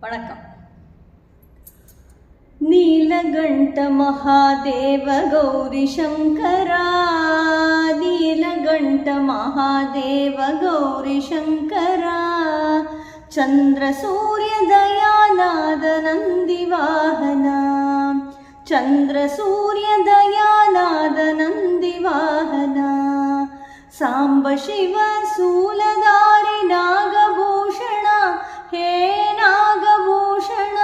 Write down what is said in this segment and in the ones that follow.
वणक्कम। नीलकंठ महादेव गौरीशंकरा, नीलकंठ महादेव गौरीशंकरा, चंद्र सूर्य दयानाद नंदिवाहना, चंद्र सूर्य दयानाद नंदिवाहना, सांब शिव शूलधारी नागभूषण, हे नागभूषण,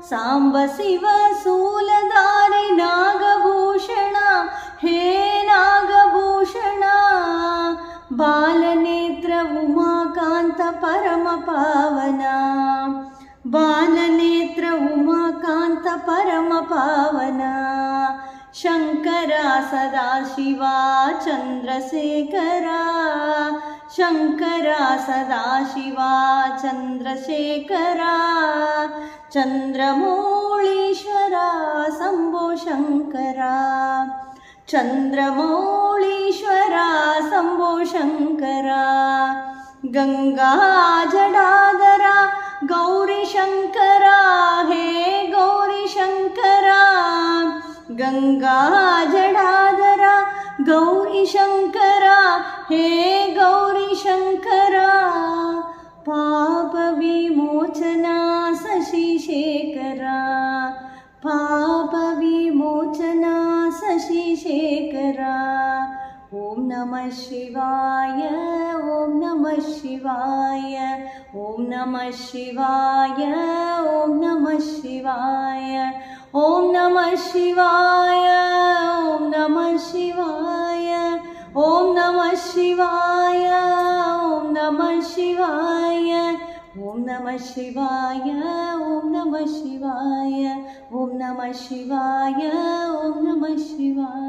सांब शिव शूलधारी नागभूषण, हे नागभूषण, बालनेत्र उमाकांत परम पावना, बालनेत्र उमाकांत परम पावना, शंकरा सदाशिवा चंद्रशेखरा, शंकरा सदाशिवा चंद्रशेखरा, चंद्रमौळीश्वरा शंभो शंकरा, चंद्रमौळीश्वरा शंभो शंकरा, गंगा जटाधरा गौरीशंकरा, हे गौरीशंकरा, गंगा जटाधरा गौरीशंकरा, हे गौरीशंकरा, पाप विमोचना शशिशेखरा, पाप विमोचना शशिशेखरा, ओम नमः शिवाय, ओम नमः शिवाय, ओम नमः शिवाय, ओम नमः शिवाय, ओम नमः शिवाय, ओम नमः शिवाय, ओम नमः शिवाय, ओम नमः शिवाय, ओम नमः शिवाय, ओम नमः शिवाय, ओम नमः शिवाय, ओम नमः शिवाय।